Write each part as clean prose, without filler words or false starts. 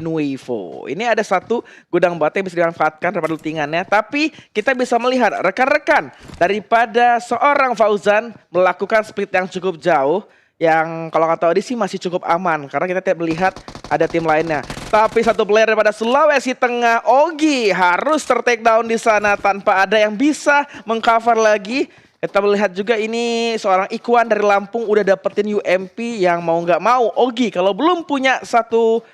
Nuevo. Ini ada satu gudang batu yang bisa dimanfaatkan daripada lootingannya, tapi kita bisa melihat rekan-rekan daripada seorang Fauzan melakukan split yang cukup jauh, yang kalau kata Odi sih masih cukup aman karena kita tidak melihat ada tim lainnya. Tapi satu player daripada Sulawesi Tengah, Ogi, harus ter-take down di sana tanpa ada yang bisa mengcover lagi. Kita melihat juga ini seorang Ikwan dari Lampung udah dapetin UMP yang mau nggak mau. Ogi kalau belum punya satu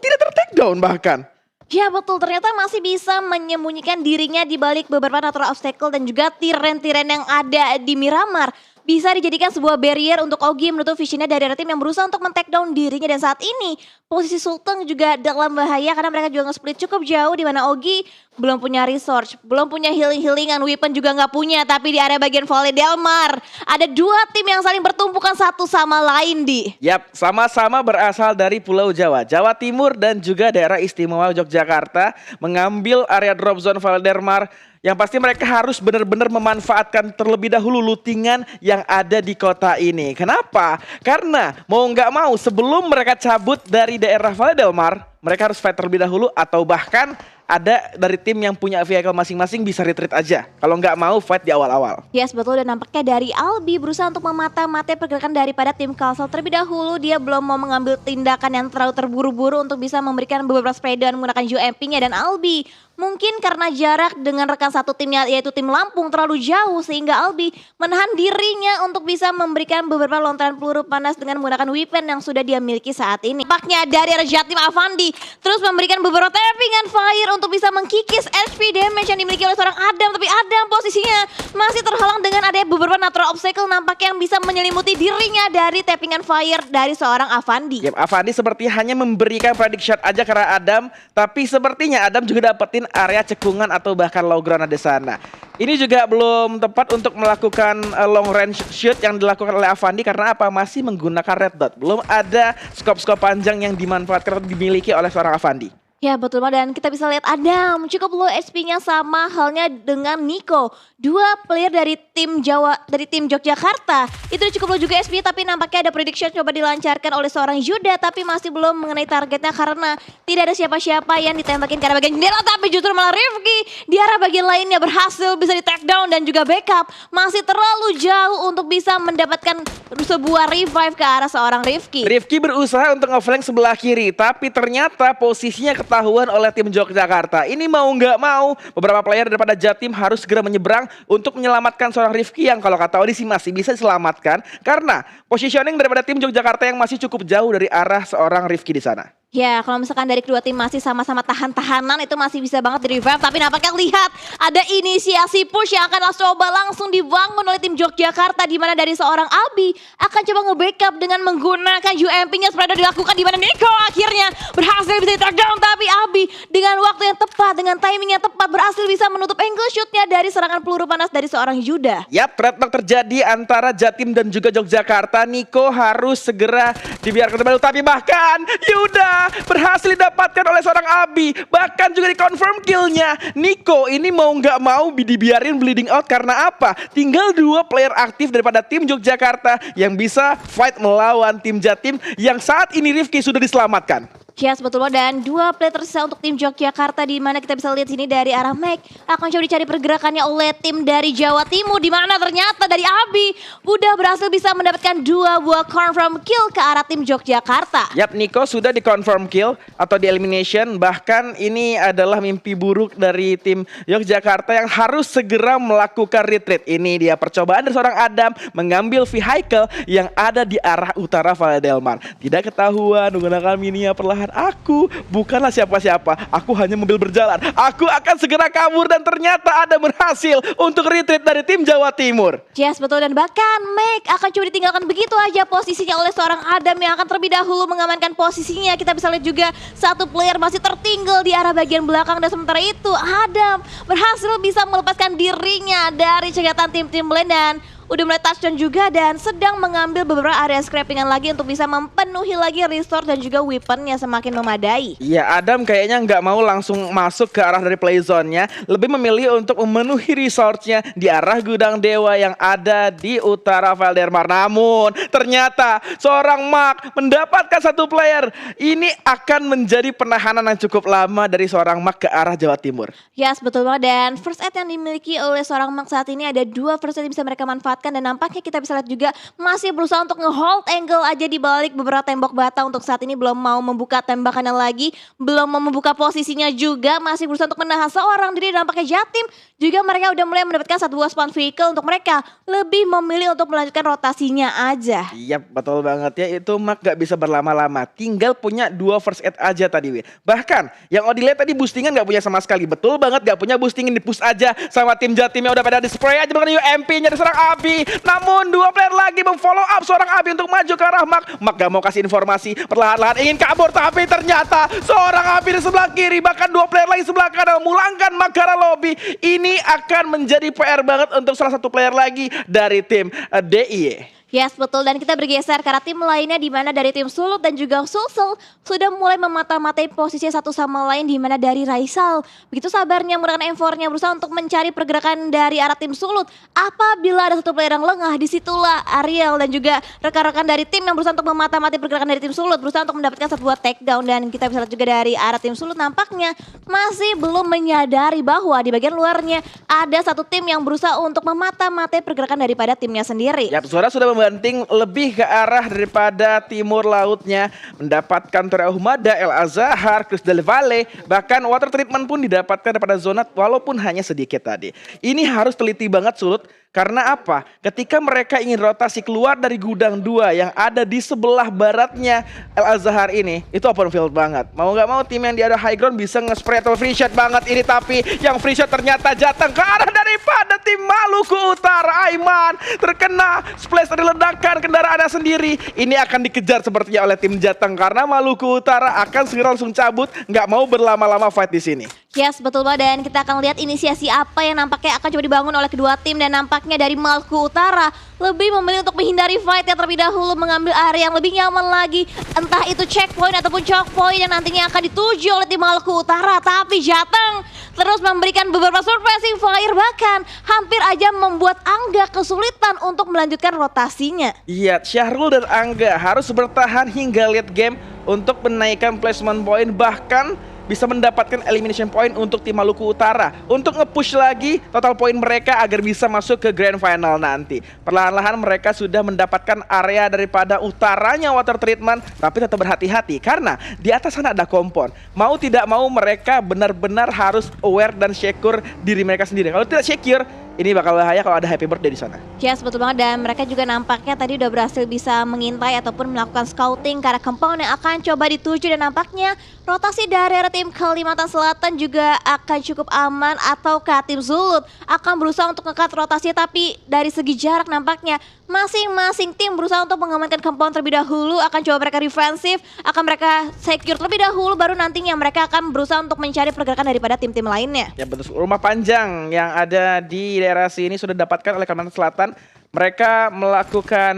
tidak ter-take down bahkan. Ya betul, ternyata masih bisa menyembunyikan dirinya di balik beberapa natural obstacle dan juga tiren-tiren yang ada di Miramar. Bisa dijadikan sebuah barrier untuk Ogi menutup visionnya dari tim yang berusaha untuk men-take down dirinya. Dan saat ini posisi Sultan juga dalam bahaya karena mereka juga nge-split cukup jauh di mana Ogi belum punya resource, belum punya healing-healingan, weapon juga nggak punya. Tapi di area bagian Valle Del Mar ada dua tim yang saling bertumpukan satu sama lain Yap, sama-sama berasal dari Pulau Jawa, Jawa Timur dan juga daerah istimewa Yogyakarta mengambil area drop zone Valle Del Mar. Yang pasti mereka harus benar-benar memanfaatkan terlebih dahulu lootingan yang ada di kota ini. Kenapa? Karena mau nggak mau sebelum mereka cabut dari daerah Valle Del Mar, mereka harus fight terlebih dahulu atau bahkan ada dari tim yang punya vehicle masing-masing bisa retreat aja. Kalau nggak mau fight di awal-awal. Yes betul, dan nampaknya dari Albi berusaha untuk memata-matai pergerakan daripada tim Kalsel. Terlebih dahulu dia belum mau mengambil tindakan yang terlalu terburu-buru untuk bisa memberikan beberapa spray down menggunakan UMP-nya. Dan Albi mungkin karena jarak dengan rekan satu timnya yaitu tim Lampung terlalu jauh sehingga Albi menahan dirinya untuk bisa memberikan beberapa lontaran peluru panas dengan menggunakan weapon yang sudah dia miliki saat ini. Nampaknya dari Jatim Avandi terus memberikan beberapa tappingan fire untuk bisa mengkikis HP damage yang dimiliki oleh seorang Adam. Tapi Adam posisinya masih terhalang dengan adanya beberapa natural obstacle nampaknya yang bisa menyelimuti dirinya dari tappingan fire dari seorang Avandi. Yep, Avandi seperti hanya memberikan predict shot aja karena Adam, tapi sepertinya Adam juga dapetin area cekungan atau bahkan low ground di sana. Ini juga belum tepat untuk melakukan long range shoot yang dilakukan oleh Avandi karena apa? Masih menggunakan red dot. Belum ada scope-scope panjang yang dimanfaatkan atau dimiliki oleh seorang Avandi. Ya betul, dan kita bisa lihat Adam cukup low HP-nya sama halnya dengan Nico. Dua player dari tim Yogyakarta itu cukup low juga HP, tapi nampaknya ada prediction coba dilancarkan oleh seorang Yuda, tapi masih belum mengenai targetnya karena tidak ada siapa-siapa yang ditembakin ke arah bagian jendela. Tapi justru malah Rifki di arah bagian lainnya berhasil bisa di take down dan juga backup. Masih terlalu jauh untuk bisa mendapatkan sebuah revive ke arah seorang Rifki. Rifki berusaha untuk nge-flank sebelah kiri, tapi ternyata posisinya ketahuan oleh tim Yogyakarta. Ini mau nggak mau beberapa player daripada Jatim harus segera menyeberang untuk menyelamatkan seorang Rifki yang kalau kata Odi sih masih bisa diselamatkan karena positioning daripada tim Yogyakarta yang masih cukup jauh dari arah seorang Rifki di sana. Ya kalau misalkan dari kedua tim masih sama-sama tahan-tahanan itu masih bisa banget di revive. Tapi nampaknya lihat ada inisiasi push yang akan coba langsung dibangun oleh tim Yogyakarta. Dimana dari seorang Albi akan coba nge-backup dengan menggunakan UMP-nya seperti dilakukan. Dimana Nico akhirnya berhasil bisa di-take down. Tapi Albi dengan waktu yang tepat, dengan timing yang tepat berhasil bisa menutup angle shootnya dari serangan peluru panas dari seorang Yuda. Yap, trade terjadi antara Jatim dan juga Yogyakarta. Nico harus segera dibiarkan kembali. Tapi bahkan Yuda berhasil didapatkan oleh seorang Abi. Bahkan juga di-confirm killnya. Nico ini mau nggak mau dibiarin bleeding out karena apa? Tinggal dua player aktif daripada tim Yogyakarta yang bisa fight melawan tim Jatim yang saat ini Rifki sudah diselamatkan. Yes betul, dan dua player tersisa untuk tim Yogyakarta di mana kita bisa lihat sini dari arah Mac akan coba dicari pergerakannya oleh tim dari Jawa Timur di mana ternyata dari Abi udah berhasil bisa mendapatkan dua buah confirm kill ke arah tim Yogyakarta. Yap, Nico sudah di confirm kill atau di elimination, bahkan ini adalah mimpi buruk dari tim Yogyakarta yang harus segera melakukan retreat. Ini dia percobaan dari seorang Adam mengambil vehicle yang ada di arah utara Valle Del Mar. Tidak ketahuan menggunakan minia perlahan. Aku bukanlah siapa-siapa, aku hanya mobil berjalan. Aku akan segera kabur dan ternyata ada berhasil untuk retreat dari tim Jawa Timur. Yes betul, dan bahkan Mac akan coba ditinggalkan begitu aja posisinya oleh seorang Adam yang akan terlebih dahulu mengamankan posisinya. Kita bisa lihat juga satu player masih tertinggal di arah bagian belakang dan sementara itu Adam berhasil bisa melepaskan dirinya dari cegatan tim-tim lain dan udah mulai touchdown juga dan sedang mengambil beberapa area scrappingan lagi untuk bisa memenuhi lagi restore dan juga weaponnya semakin memadai. Iya, Adam kayaknya nggak mau langsung masuk ke arah dari play zone-nya, lebih memilih untuk memenuhi resource-nya di arah gudang dewa yang ada di utara Valdermar. Namun ternyata seorang Mark mendapatkan satu player. Ini akan menjadi penahanan yang cukup lama dari seorang Mark ke arah Jawa Timur. Yes, betul banget. Dan first aid yang dimiliki oleh seorang Mark saat ini ada 2 first aid yang bisa mereka manfaatkan. Dan nampaknya kita bisa lihat juga masih berusaha untuk nge-hold angle aja di balik beberapa tembok bata. Untuk saat ini belum mau membuka tembakannya lagi, belum mau membuka posisinya juga. Masih berusaha untuk menahan seorang diri. Dan nampaknya Jatim juga mereka udah mulai mendapatkan satu buah spawn vehicle. Untuk mereka lebih memilih untuk melanjutkan rotasinya aja. Iya betul banget ya, itu Mark gak bisa berlama-lama, tinggal punya 2 first aid aja tadi Win. Bahkan yang Odile tadi boostingan gak punya sama sekali, betul banget gak punya boostingin, di push aja sama tim Jatimnya udah pada di spray aja dengan UMP-nya dari seorang Abi. Namun 2 player lagi memfollow up seorang Abi untuk maju ke arah Mark. Mark gak mau kasih informasi, perlahan-lahan ingin kabur, tapi ternyata seorang Abi di sebelah kiri, bahkan 2 player lagi sebelah kanan memulangkan Mark ke arah lobby. Ini akan menjadi PR banget untuk salah satu player lagi dari tim DIY. Yes, betul. Dan kita bergeser ke arah tim lainnya di mana dari tim Sulut dan juga Sulsel sudah mulai memata-matai posisi satu sama lain di mana dari Raisal begitu sabarnya menggunakan M4-nya berusaha untuk mencari pergerakan dari arah tim Sulut. Apabila ada satu player yang lengah, disitulah Ariel dan juga rekan-rekan dari tim yang berusaha untuk memata-matai pergerakan dari tim Sulut, berusaha untuk mendapatkan satu buah takedown. Dan kita bisa lihat juga dari arah tim Sulut nampaknya masih belum menyadari bahwa di bagian luarnya ada satu tim yang berusaha untuk memata-matai pergerakan daripada timnya sendiri. Ya, suara sudah membanting lebih ke arah daripada timur lautnya, mendapatkan Tora Humada, El Azahar, Chris Del Valle, bahkan water treatment pun didapatkan daripada Zonat walaupun hanya sedikit tadi. Ini harus teliti banget Sulut. Karena apa? Ketika mereka ingin rotasi keluar dari gudang 2 yang ada di sebelah baratnya El Azahar ini, itu open field banget. Mau gak mau tim yang di ada high ground bisa nge-spray atau free shot banget ini, tapi yang free shot ternyata datang ke arah daripada tim Maluku Utara. Aiman terkena splash dari ledakan kendaraannya sendiri. Ini akan dikejar sepertinya oleh tim Jateng karena Maluku Utara akan segera langsung cabut, nggak mau berlama-lama fight di sini. Yes, betul banget. Dan kita akan lihat inisiasi apa yang nampaknya akan coba dibangun oleh kedua tim. Dan nampaknya dari Maluku Utara lebih memilih untuk menghindari fight yang terlebih dahulu, mengambil area yang lebih nyaman lagi. Entah itu checkpoint ataupun choke point yang nantinya akan dituju oleh tim Maluku Utara. Tapi Jateng terus memberikan beberapa surprising fire, bahkan hampir aja membuat Angga kesulitan untuk melanjutkan rotasinya. Iya, Syahrul dan Angga harus bertahan hingga late game untuk menaikkan placement point, bahkan bisa mendapatkan elimination point untuk tim Maluku Utara untuk nge-push lagi total poin mereka agar bisa masuk ke grand final nanti. Perlahan-lahan mereka sudah mendapatkan area daripada utaranya water treatment, tapi tetap berhati-hati karena di atas sana ada kompon. Mau tidak mau mereka benar-benar harus aware dan secure diri mereka sendiri. Kalau tidak secure, ini bakal bahaya kalau ada happy birthday di sana. Yes, betul banget. Dan mereka juga nampaknya tadi udah berhasil bisa mengintai ataupun melakukan scouting ke arah compound yang akan coba dituju. Dan nampaknya rotasi dari arah tim Kalimantan Selatan juga akan cukup aman, ataukah tim Zulut akan berusaha untuk ngekat rotasi. Tapi dari segi jarak nampaknya masing-masing tim berusaha untuk mengamankan compound terlebih dahulu. Akan coba mereka defensif, akan mereka secure terlebih dahulu, baru nantinya mereka akan berusaha untuk mencari pergerakan daripada tim-tim lainnya. Ya betul, rumah panjang yang ada di daerah sini sudah didapatkan oleh Kalimantan Selatan. Mereka melakukan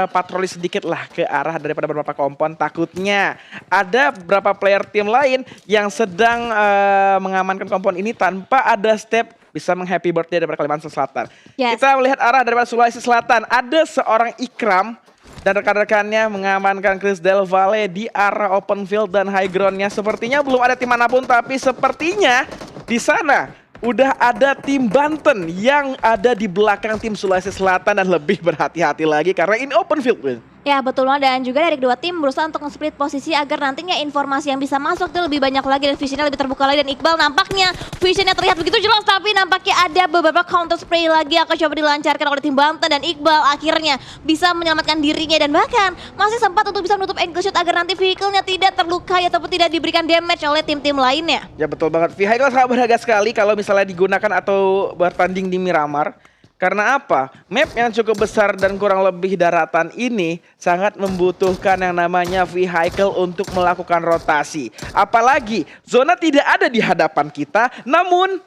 patroli sedikit lah ke arah daripada beberapa kompon. Takutnya ada beberapa player tim lain yang sedang mengamankan kompon ini tanpa ada step bisa menghappy birthday daripada Kalimantan Selatan. Yes. Kita melihat arah daripada Sulawesi Selatan. Ada seorang Ikram dan rekan-rekannya mengamankan Chris Del Valle di arah open field dan high groundnya. Sepertinya belum ada tim manapun, tapi sepertinya di sana udah ada tim Banten yang ada di belakang tim Sulawesi Selatan dan lebih berhati-hati lagi karena ini open field, Win. Ya betul banget. Dan juga dari kedua tim berusaha untuk nge-split posisi agar nantinya informasi yang bisa masuk itu lebih banyak lagi dan visionnya lebih terbuka lagi. Dan Iqbal nampaknya visionnya terlihat begitu jelas, tapi nampaknya ada beberapa counter spray lagi akan coba dilancarkan oleh tim Banten. Dan Iqbal akhirnya bisa menyelamatkan dirinya dan bahkan masih sempat untuk bisa menutup angle shot agar nanti vehicle-nya tidak terlukai ataupun tidak diberikan damage oleh tim-tim lainnya. Ya betul banget, vehicle sangat berharga sekali kalau misalnya digunakan atau bertanding di Miramar. Karena apa? Map yang cukup besar dan kurang lebih daratan ini sangat membutuhkan yang namanya vehicle untuk melakukan rotasi. Apalagi zona tidak ada di hadapan kita, namun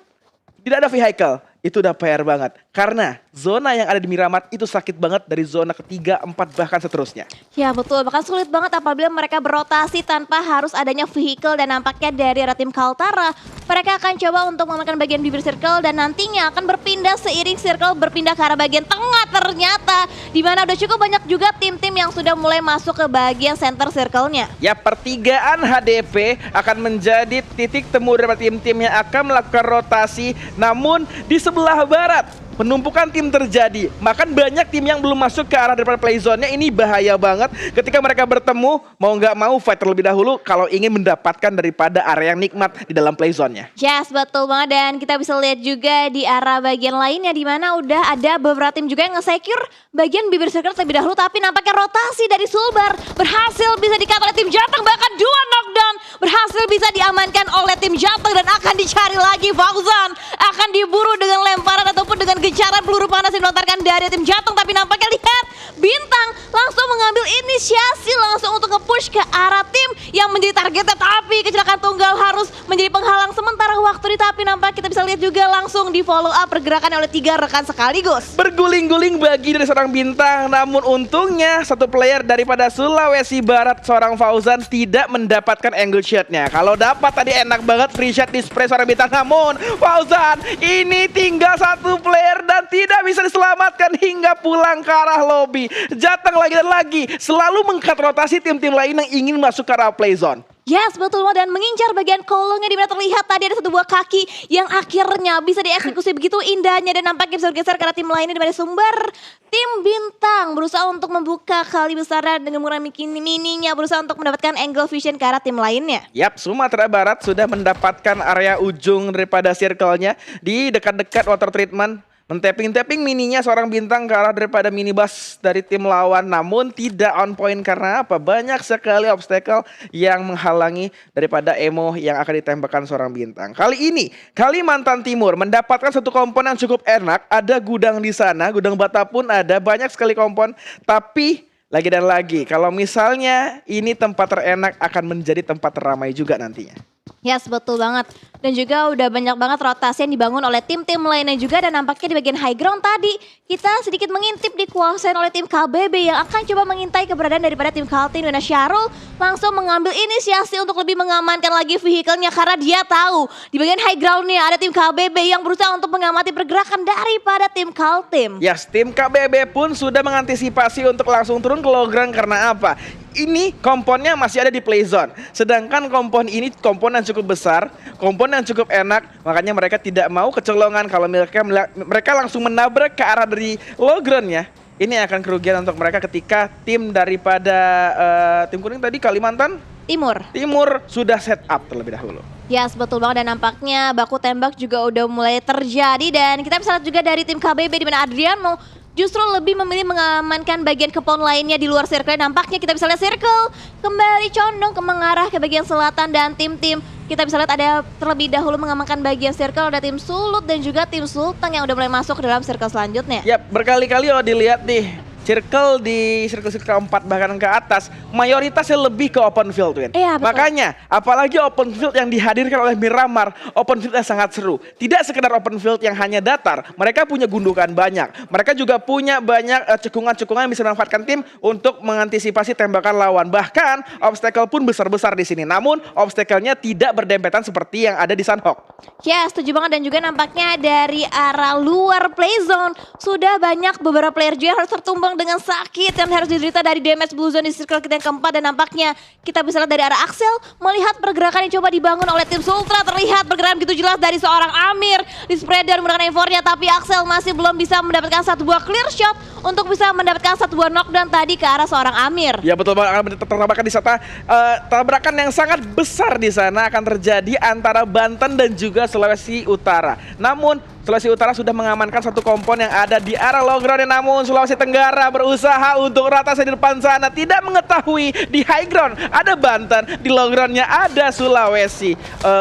tidak ada vehicle. Itu udah PR banget. Karena zona yang ada di Miramar itu sakit banget dari zona ketiga, 4 bahkan seterusnya. Ya betul, bahkan sulit banget apabila mereka berotasi tanpa harus adanya vehicle, dan nampaknya dari arah tim Kaltara mereka akan coba untuk memakan bagian bibir circle dan nantinya akan berpindah seiring circle berpindah ke arah bagian tengah ternyata, di mana udah cukup banyak juga tim-tim yang sudah mulai masuk ke bagian center circle-nya. Ya, pertigaan HDP akan menjadi titik temu dari tim-tim yang akan melakukan rotasi. Namun di sebelah barat penumpukan tim terjadi. Bahkan banyak tim yang belum masuk ke arah daripada play zone-nya. Ini bahaya banget ketika mereka bertemu, mau nggak mau fight terlebih dahulu kalau ingin mendapatkan daripada area yang nikmat di dalam play zone-nya. Yes, betul banget, dan kita bisa lihat juga di arah bagian lainnya di mana udah ada beberapa tim juga yang nge-secure bagian bibir circle terlebih dahulu, tapi nampaknya rotasi dari Sulbar berhasil bisa di-cut oleh tim Jateng, bahkan 2 knockdown berhasil bisa diamankan oleh tim Jateng dan akan dicari lagi. Fauzan akan diburu dengan lemparan ataupun dengan gencaran peluru panas yang dilontarkan dari tim Jateng, tapi nampaknya lihat Bintang langsung mengambil inisiasi langsung untuk nge-push ke arah tim yang menjadi targetnya, tapi kecelakaan tunggal harus menjadi penghalang sementara waktu, tapi nampak kita bisa lihat juga langsung di follow up pergerakan oleh 3 rekan sekaligus. Berguling-guling bagi dari seorang Bintang, namun untungnya satu player daripada Sulawesi Barat, seorang Fauzan tidak mendapatkan angle shotnya. Kalau dapat tadi enak banget free shot di spray seorang Bintang, namun Fauzan ini tinggal satu player dan tidak bisa diselamatkan hingga pulang ke arah lobby. Jateng lagi dan lagi selalu mengkat rotasi tim-tim lain yang ingin masuk ke arah play zone. Yes, betul banget, dan mengincar bagian kolongnya di mana terlihat tadi ada satu buah kaki yang akhirnya bisa dieksekusi begitu indahnya, dan nampaknya bisa bergeser ke arah tim lainnya di mana Sumber tim Bintang berusaha untuk membuka kali besar dengan menggunakan mininya, berusaha untuk mendapatkan angle vision ke arah tim lainnya. Yap, Sumatera Barat sudah mendapatkan area ujung daripada circle-nya di dekat-dekat water treatment. Men-tapping mininya seorang Bintang ke arah daripada minibus dari tim lawan, namun tidak on point karena apa? Banyak sekali obstacle yang menghalangi daripada emo yang akan ditembakkan seorang Bintang. Kali ini Kalimantan Timur mendapatkan satu kompon yang cukup enak, ada gudang di sana, gudang bata pun ada, banyak sekali kompon, tapi lagi dan lagi kalau misalnya ini tempat terenak akan menjadi tempat teramai juga nantinya. Yes, betul banget. Dan juga udah banyak banget rotasi yang dibangun oleh tim-tim lainnya juga, dan nampaknya di bagian high ground tadi kita sedikit mengintip dikuasain oleh tim KBB yang akan coba mengintai keberadaan daripada tim Kaltim, dan Syarul langsung mengambil inisiasi untuk lebih mengamankan lagi vehicle-nya karena dia tahu di bagian high ground-nya ada tim KBB yang berusaha untuk mengamati pergerakan daripada tim Kaltim. Yes, tim KBB pun sudah mengantisipasi untuk langsung turun ke low ground karena apa? Ini komponnya masih ada di play zone. Sedangkan kompon ini kompon yang cukup besar, kompon yang cukup enak, makanya mereka tidak mau kecolongan kalau mereka langsung menabrak ke arah dari low ground-nya. Ini akan kerugian untuk mereka ketika tim daripada tim kuning tadi Kalimantan Timur sudah set up terlebih dahulu. Yes, betul banget, dan nampaknya baku tembak juga udah mulai terjadi, dan kita bisa lihat juga dari tim KBB di mana Adriano justru lebih memilih mengamankan bagian kepon lainnya di luar circle. Nampaknya kita bisa lihat circle kembali condong ke mengarah ke bagian selatan, dan tim-tim kita bisa lihat ada terlebih dahulu mengamankan bagian circle, ada tim Sulut dan juga tim Sulteng yang udah mulai masuk ke dalam circle selanjutnya. Yap, berkali-kali dilihat nih circle di circle 4 bahkan ke atas mayoritasnya lebih ke open field, Win. Iya, betul. Makanya apalagi open field yang dihadirkan oleh Miramar, open field yang sangat seru. Tidak sekedar open field yang hanya datar, mereka punya gundukan banyak. Mereka juga punya banyak cekungan-cekungan yang bisa dimanfaatkan tim untuk mengantisipasi tembakan lawan. Bahkan obstacle pun besar-besar di sini. Namun obstacle-nya tidak berdempetan seperti yang ada di Sunhawk. Ya, setuju banget, dan juga nampaknya dari arah luar play zone sudah banyak beberapa player juga yang harus tertumbang dengan sakit yang harus diderita dari damage blue zone di circle kita yang keempat, dan nampaknya kita bisa lihat dari arah Axel melihat pergerakan yang coba dibangun oleh tim Sultra. Terlihat pergerakan begitu jelas dari seorang Amir di spreader menggunakan M4-nya, tapi Axel masih belum bisa mendapatkan satu buah clear shot untuk bisa mendapatkan satu buah knockdown tadi ke arah seorang Amir. Ya betul banget, tabrakan di sana, tabrakan yang sangat besar di sana akan terjadi antara Banten dan juga Sulawesi Utara. Namun Sulawesi Utara sudah mengamankan satu kompon yang ada di arah low ground, namun Sulawesi Tenggara berusaha untuk rotasi di depan sana, tidak mengetahui di high ground ada Banten, di low groundnya ada Sulawesi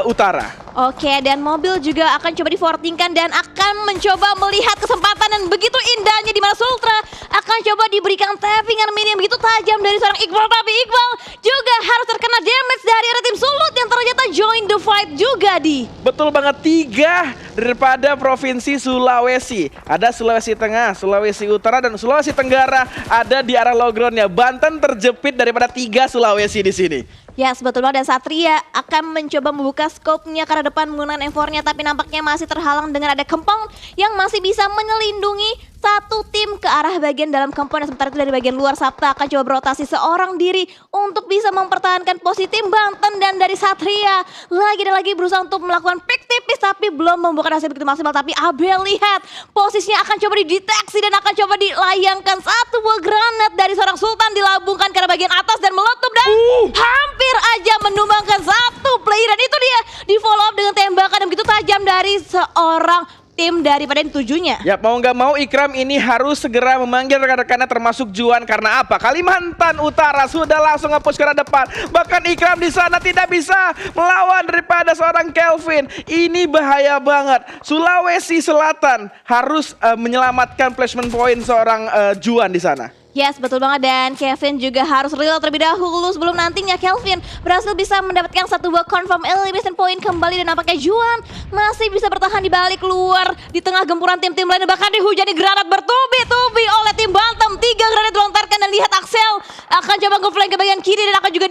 Utara. Oke, dan mobil juga akan coba difortingkan dan akan mencoba melihat kesempatan, dan begitu indahnya di mana Sultra akan coba diberikan tappingan mini yang begitu tajam dari seorang Iqbal, tapi Iqbal juga harus terkena damage dari arah tim Sulut yang ternyata join the fight juga di. Betul banget, 3 daripada provinsi Sulawesi. Ada Sulawesi Tengah, Sulawesi Utara, dan Sulawesi Tenggara ada di arah low groundnya. Banten terjepit daripada 3 Sulawesi di sini. Ya, betul banget, dan Satria akan mencoba membuka scope-nya ke arah depan menggunakan M4-nya, tapi nampaknya masih terhalang dengan ada Kempong yang masih bisa menyelindungi satu tim ke arah bagian dalam Kempong, dan sementara itu dari bagian luar Sapta akan coba berotasi seorang diri untuk bisa mempertahankan posisi tim Banten, dan dari Satria lagi dan lagi berusaha untuk melakukan pick tipis tapi belum membuahkan hasil begitu maksimal. Tapi Abel lihat posisinya akan coba dideteksi dan akan coba dilayangkan satu buah granat dari seorang Sultan, dilambungkan ke arah bagian atas dan meletup dan hampir aja menumbangkan satu player, dan itu dia di follow up dengan tembakan yang begitu tajam dari seorang tim daripada yang tujuhnya. Ya, mau nggak mau Ikram ini harus segera memanggil rekan-rekannya termasuk Juan, karena apa? Kalimantan Utara sudah langsung nge-push ke arah depan. Bahkan Ikram di sana tidak bisa melawan daripada seorang Kelvin. Ini bahaya banget. Sulawesi Selatan harus menyelamatkan placement point seorang Juan di sana. Yes, betul banget, dan Kevin juga harus reload terlebih dahulu sebelum nantinya Kelvin berhasil bisa mendapatkan satu buah confirm elimination point kembali, dan nampaknya Juan masih bisa bertahan di balik luar di tengah gempuran tim-tim lain, bahkan dihujani granat bertubi-tubi oleh tim Banten. 3 granat dilontarkan, dan lihat Axel akan coba nge-flank ke bagian kiri dan akan juga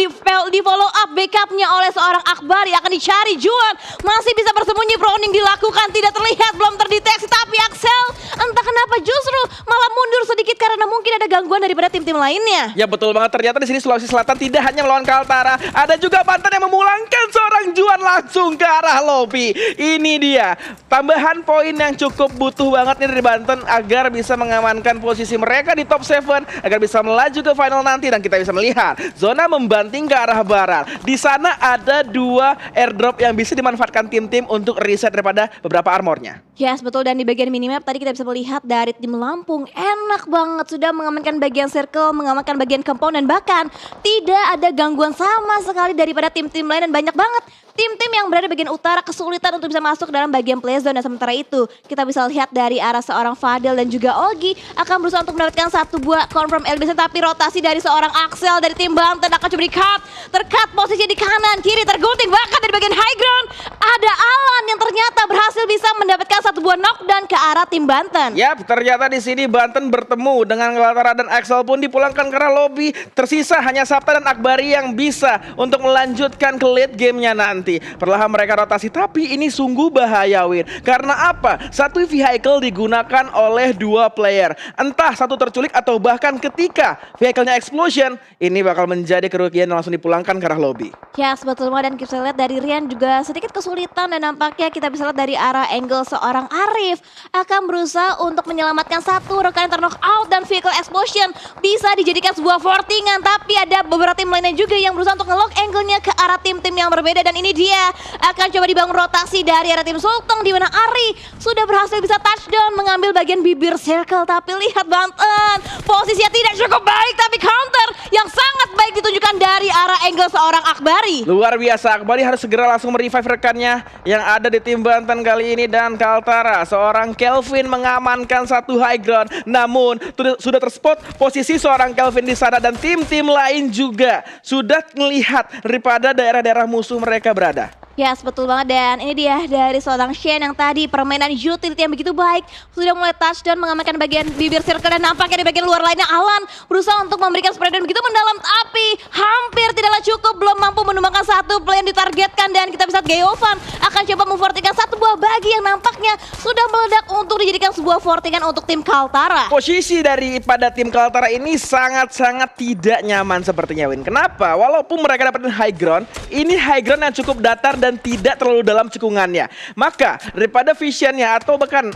di follow up backupnya oleh seorang Akbari. Akan dicari Juan, masih bisa bersembunyi, proning dilakukan, tidak terlihat, belum terdeteksi, tapi Axel entah kenapa justru malah mundur sedikit karena mungkin ada gangguan daripada tim-tim lainnya. Ya, betul banget, ternyata di sini Sulawesi Selatan tidak hanya melawan Kaltara, ada juga Banten yang memulangkan seorang Juan langsung ke arah lobby. Ini dia tambahan poin yang cukup butuh banget nih dari Banten agar bisa mengamankan posisi mereka di top 7, agar bisa melaju ke final nanti. Dan kita bisa melihat zona membanting ke arah barat. Di sana ada 2 airdrop yang bisa dimanfaatkan tim-tim untuk reset daripada beberapa armornya. Yes, betul, dan di bagian minimap tadi kita bisa melihat dari tim Lampung enak banget sudah mengamankan bagian circle, mengamankan bagian compound, dan bahkan tidak ada gangguan sama sekali daripada tim-tim lain, dan banyak banget tim-tim yang berada di bagian utara kesulitan untuk bisa masuk dalam bagian play zone. Dan sementara itu kita bisa lihat dari arah seorang Fadel dan juga Ogi akan berusaha untuk mendapatkan satu buah confirm elimination, tapi rotasi dari seorang Axel dari tim Banten akan coba tercut posisi di kanan kiri, tergunting, bahkan dari bagian high ground ada Alan yang ternyata berhasil bisa mendapatkan satu buah knockdown ke arah tim Banten. Yap, ternyata di sini Banten bertemu dengan Kaltara dan Axel pun dipulangkan ke arah lobby. Tersisa hanya Sapta dan Akbari yang bisa untuk melanjutkan ke late gamenya nanti. Perlahan mereka rotasi, tapi ini sungguh bahaya, Win. Karena apa? Satu vehicle digunakan oleh 2 player. Entah satu terculik atau bahkan ketika vehicle-nya explosion, ini bakal menjadi kerugian dan langsung dipulangkan ke arah lobby. Yes, betul banget, dan kita lihat dari Rian juga sedikit kesulitan, dan nampaknya kita bisa lihat dari arah angle seorang Arif akan berusaha untuk menyelamatkan satu rekan yang terknock out, dan vehicle explosion bisa dijadikan sebuah fortingan, tapi ada beberapa tim lainnya juga yang berusaha untuk nge-lock angle-nya ke arah tim-tim yang berbeda. Dan ini dia akan coba dibangun rotasi dari arah tim Sulteng, di mana Ari sudah berhasil bisa touchdown mengambil bagian bibir circle, tapi lihat Banten posisinya tidak cukup baik, tapi counter yang sangat baik ditunjukkan dari arah angle seorang Akbari. Luar biasa, Akbari harus segera langsung merevive rekannya yang ada di tim Banten kali ini. Dan Kaltara, seorang Kelvin mengamankan satu high ground, namun sudah terspot posisi seorang Kelvin di sana, dan tim-tim lain juga sudah melihat daripada daerah-daerah musuh mereka berada. Yes, betul banget, dan ini dia dari seorang Shen yang tadi permainan utility yang begitu baik sudah mulai touchdown mengamankan bagian bibir circle, dan nampaknya di bagian luar lainnya Alan berusaha untuk memberikan spread dan begitu mendalam, tapi hampir tidaklah cukup, belum mampu menumbangkan satu play yang ditargetkan. Dan kita bisa lihat Gayovan akan coba memfortikan satu buah bagi yang nampaknya sudah meledak untuk dijadikan sebuah fortingan untuk tim Kaltara. Posisi daripada tim Kaltara ini sangat-sangat tidak nyaman sepertinya, Win. Kenapa? Walaupun mereka dapetin high ground, ini high ground yang cukup datar dan tidak terlalu dalam cekungannya. Maka daripada visionnya atau bahkan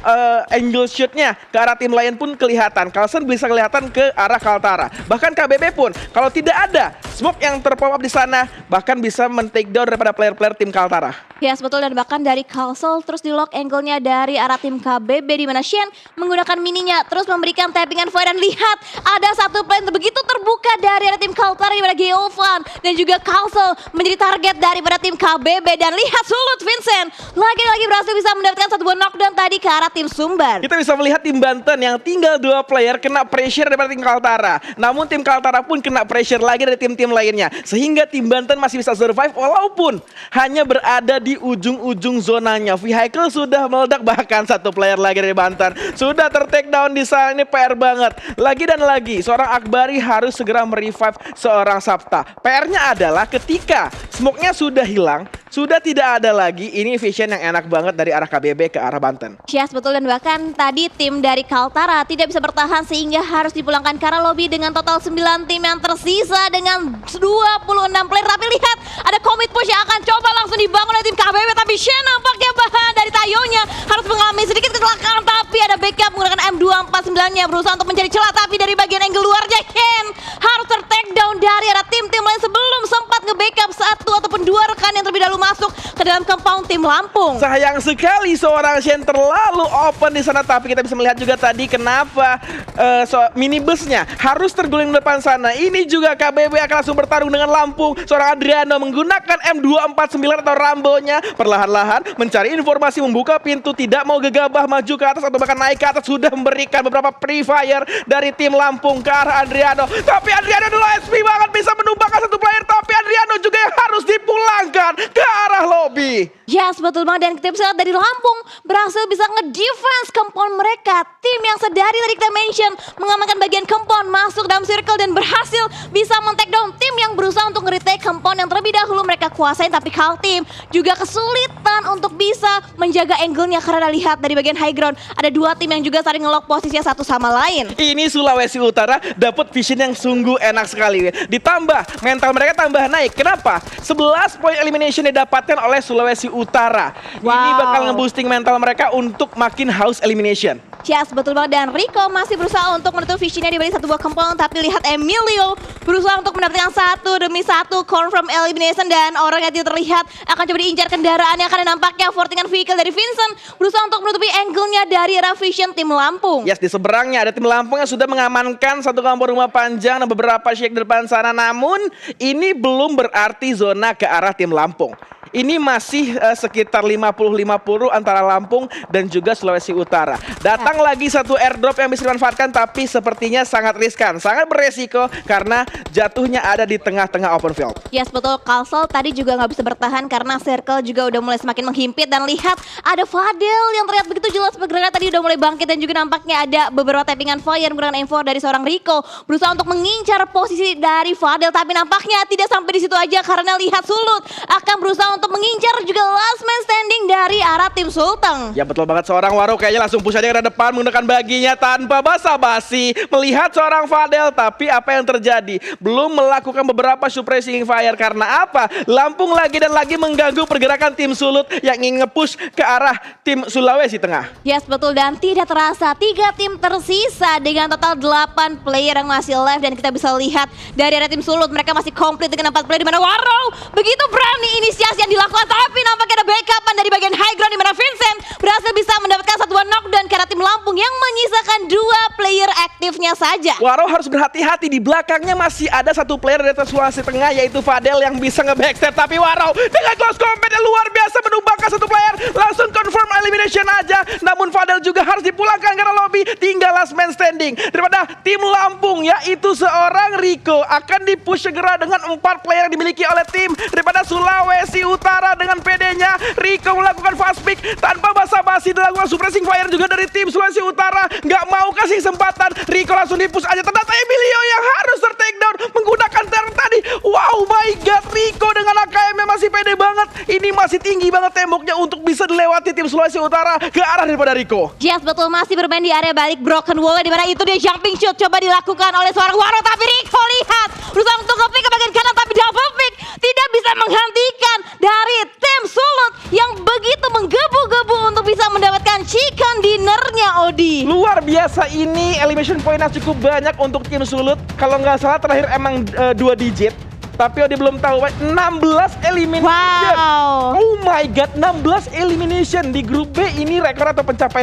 angle shootnya ke arah tim lain pun kelihatan. Carlsen bisa kelihatan ke arah Kaltara. Bahkan KBB pun kalau tidak ada smoke yang terpop up di sana, bahkan bisa men-take down daripada player-player tim Kaltara. Yes, betul, dan bahkan dari Calsel terus di lock angle-nya dari arah tim KBB, di mana Shen menggunakan mininya terus memberikan tappingan void, dan lihat ada satu plan begitu terbuka dari arah tim Kaltara di mana Geovan dan juga Calsel menjadi target daripada tim KBB. dan lihat Sulut Vincent lagi-lagi berhasil bisa mendapatkan satu buah knockdown tadi ke arah tim Sumber. Kita bisa melihat tim Banten yang tinggal 2 player kena pressure dari tim Kaltara. Namun tim Kaltara pun kena pressure lagi dari tim-tim lainnya. Sehingga tim Banten masih bisa survive walaupun hanya berada di ujung-ujung zonanya. Vehicle sudah meledak, bahkan satu player lagi dari Banten sudah ter-take down di sana. Ini PR banget. Lagi dan lagi seorang Akbari harus segera merevive seorang Sabta. PR-nya adalah ketika smoke-nya sudah hilang, sudah tidak ada lagi, ini vision yang enak banget dari arah KBB ke arah Banten. Yes, betul, dan bahkan tadi tim dari Kaltara tidak bisa bertahan sehingga harus dipulangkan ke arah lobby dengan total 9 tim yang tersisa dengan 26 player. Tapi lihat ada commit push yang akan coba langsung dibangun oleh tim KBB, tapi Shen nampaknya bahan dari Tayonya harus mengalami sedikit kecelakaan, tapi ada backup menggunakan M249-nya berusaha untuk mencari celah, tapi dari bagian angle luarnya Shen harus ter-take down dari arah tim-tim lain sebelum sempat nge-backup satu ataupun 2 rekan yang terlebih dahulu masuk ke dalam compound tim Lampung. Sayang sekali seorang Shen terlalu open di sana, tapi kita bisa melihat juga tadi kenapa minibusnya harus terguling di depan sana. Ini juga KBB akan langsung bertarung dengan Lampung. Seorang Adriano menggunakan M249 atau Rambo-nya perlahan-lahan mencari informasi, membuka pintu, tidak mau gegabah maju ke atas atau bahkan naik ke atas. Sudah memberikan beberapa pre-fire dari tim Lampung ke arah Adriano. Tapi Adriano dulu SP banget, bisa menumbangkan satu player, tapi Adriano juga yang harus dipulangkan ke arah lobby. Yes, betul banget, dan kita bisa lihat dari Lampung berhasil bisa nge-defense compound mereka. Tim yang sedari tadi kita mention mengamankan bagian compound, masuk dalam circle dan berhasil bisa men-take down tim yang berusaha untuk nge-retake compound yang terlebih dahulu mereka kuasain. Tapi Kal Team juga kesulitan untuk bisa menjaga angle-nya karena lihat dari bagian high ground ada 2 tim yang juga saling nge-lock posisinya satu sama lain. Ini Sulawesi Utara dapat vision yang sungguh enak sekali. Ditambah mental mereka tambah naik. Kenapa? 11 poin elimination didapatkan oleh Sulawesi Utara. Ini bakal nge-boosting mental mereka untuk makin haus elimination. Yes, betul banget, dan Rico masih berusaha untuk menutup visionnya di balik satu buah compound, tapi lihat Emilio berusaha untuk mendapatkan satu demi satu confirm elimination, dan orang yang tidak terlihat akan coba diincar kendaraannya karena nampaknya fortingan vehicle dari Vincent berusaha untuk menutupi angle-nya dari arah vision tim Lampung. Yes, di seberangnya ada tim Lampung yang sudah mengamankan satu kampung rumah panjang dan beberapa shake di depan sana. Namun ini belum berarti zona ke arah tim Lampung. Ini masih sekitar 50-50 antara Lampung dan juga Sulawesi Utara. Datang lagi satu airdrop yang bisa dimanfaatkan, tapi sepertinya sangat riskan, sangat beresiko karena jatuhnya ada di tengah-tengah open field. Yes, betul. Kalsel tadi juga nggak bisa bertahan karena circle juga udah mulai semakin menghimpit, dan lihat ada Fadel yang terlihat begitu jelas pergerakan tadi udah mulai bangkit, dan juga nampaknya ada beberapa tappingan fire menggunakan info dari seorang Rico berusaha untuk mengincar posisi dari Fadel, tapi nampaknya tidak sampai di situ aja karena lihat Sulut akan berusaha untuk mengincar juga last man standing dari arah tim Sulteng. Ya betul banget, seorang Waro kayaknya langsung push aja ke depan menggunakan baginya tanpa basa-basi. Melihat seorang Fadel, tapi apa yang terjadi? Belum melakukan beberapa suppressing fire karena apa? Lampung lagi dan lagi mengganggu pergerakan tim Sulut yang ingin nge-push ke arah tim Sulawesi Tengah. Yes, betul, dan tidak terasa 3 tim tersisa dengan total 8 player yang masih live, dan kita bisa lihat dari arah tim Sulut mereka masih komplit dengan 4 player, di mana Waro begitu berani inisiasi yang dilakukan, tapi nampaknya ada backupan dari bagian high ground di mana Vincent berhasil bisa mendapatkan satu buah knockdown ke arah tim Lampung yang menyisakan 2 player aktifnya saja. Waro harus berhati-hati, di belakangnya masih ada satu player dari Sulawesi Tengah yaitu Fadel yang bisa nge-backstab, tapi Waro dengan close combat yang luar biasa menumbangkan satu player, langsung confirm elimination aja. Namun Fadel juga harus dipulangkan karena lobby, tinggal last man standing daripada tim Lampung yaitu seorang Rico akan dipush segera dengan 4 player yang dimiliki oleh tim daripada Sulawesi Utara. Dengan PD-nya Rico melakukan fast pick tanpa basa-basi, dilakukan suppressing fire juga dari tim Sulawesi Utara, nggak mau kasih kesempatan. Rico langsung dipush aja, ternyata Emilio yang harus ter-take down menggunakan teror tadi. Wow my god, Rico dengan AKM-nya masih pede banget. Ini masih tinggi banget temboknya untuk bisa dilewati tim Sulawesi Utara ke arah daripada Rico. Yes, betul, masih bermain di area balik broken wall, di mana itu dia jumping shoot coba dilakukan oleh seorang Waro, tapi Rico lihat berusaha untuk nge-pick ke bagian kanan, tapi double pick tidak bisa menghentikan dari tim Sulut yang begitu menggebu-gebu untuk bisa mendapatkan chicken dinnernya, Odi. Luar biasa, ini elimination point yang cukup banyak untuk tim Sulut. Kalau nggak salah terakhir emang 2 digit, tapi Odi belum tahu. 16 elimination. Wow. Oh my god, 16 elimination di grup B, ini rekor atau pencapaian